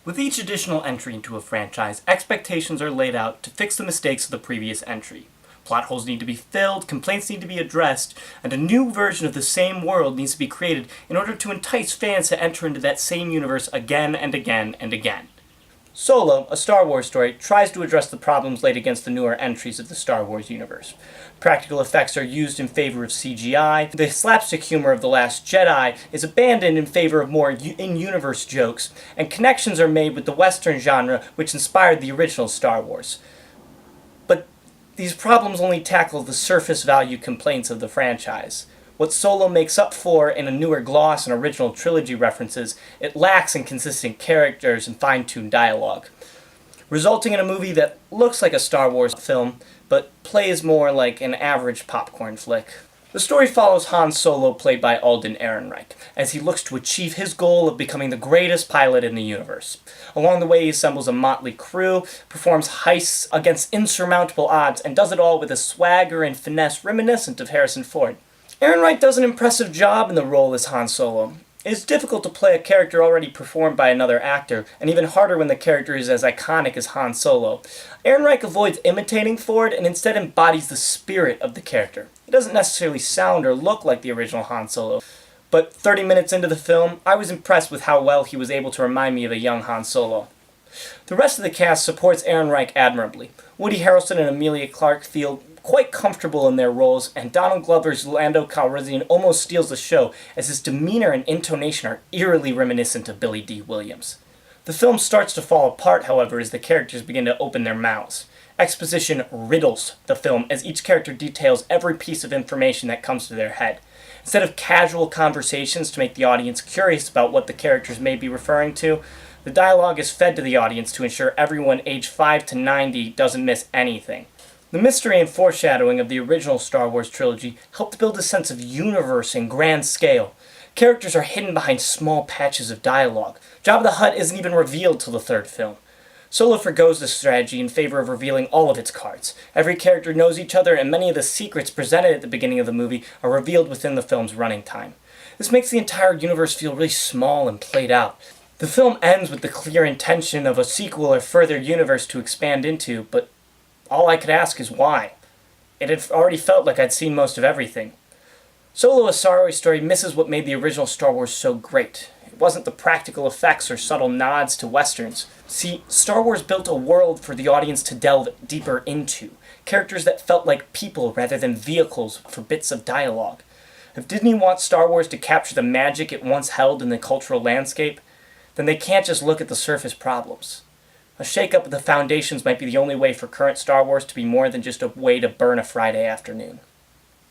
With each additional entry into a franchise, expectations are laid out to fix the mistakes of the previous entry. Plot holes need to be filled, complaints need to be addressed, and a new version of the same world needs to be created in order to entice fans to enter into that same universe again and again and again. Solo, a Star Wars story, tries to address the problems laid against the newer entries of the Star Wars universe. Practical effects are used in favor of CGI, the slapstick humor of The Last Jedi is abandoned in favor of more in-universe jokes, and connections are made with the Western genre which inspired the original Star Wars. But these problems only tackle the surface value complaints of the franchise. What Solo makes up for in a newer gloss and original trilogy references, it lacks in consistent characters and fine-tuned dialogue, resulting in a movie that looks like a Star Wars film, but plays more like an average popcorn flick. The story follows Han Solo, played by Alden Ehrenreich, as he looks to achieve his goal of becoming the greatest pilot in the universe. Along the way, he assembles a motley crew, performs heists against insurmountable odds, and does it all with a swagger and finesse reminiscent of Harrison Ford. Ehrenreich does an impressive job in the role as Han Solo. It is difficult to play a character already performed by another actor, and even harder when the character is as iconic as Han Solo. Ehrenreich avoids imitating Ford and instead embodies the spirit of the character. He doesn't necessarily sound or look like the original Han Solo, but 30 minutes into the film, I was impressed with how well he was able to remind me of a young Han Solo. The rest of the cast supports Ehrenreich admirably. Woody Harrelson and Emilia Clarke feel quite comfortable in their roles, and Donald Glover's Lando Calrissian almost steals the show, as his demeanor and intonation are eerily reminiscent of Billy Dee Williams. The film starts to fall apart, however, as the characters begin to open their mouths. Exposition riddles the film as each character details every piece of information that comes to their head. Instead of casual conversations to make the audience curious about what the characters may be referring to, the dialogue is fed to the audience to ensure everyone aged 5 to 90 doesn't miss anything. The mystery and foreshadowing of the original Star Wars trilogy helped build a sense of universe and grand scale. Characters are hidden behind small patches of dialogue. Jabba the Hutt isn't even revealed till the third film. Solo forgoes this strategy in favor of revealing all of its cards. Every character knows each other, and many of the secrets presented at the beginning of the movie are revealed within the film's running time. This makes the entire universe feel really small and played out. The film ends with the clear intention of a sequel or further universe to expand into, but all I could ask is why. It had already felt like I'd seen most of everything. Solo: A Star Wars Story misses what made the original Star Wars so great. It wasn't the practical effects or subtle nods to westerns. See, Star Wars built a world for the audience to delve deeper into. Characters that felt like people rather than vehicles for bits of dialogue. If Disney wants Star Wars to capture the magic it once held in the cultural landscape, then they can't just look at the surface problems. A shake-up of the foundations might be the only way for current Star Wars to be more than just a way to burn a Friday afternoon.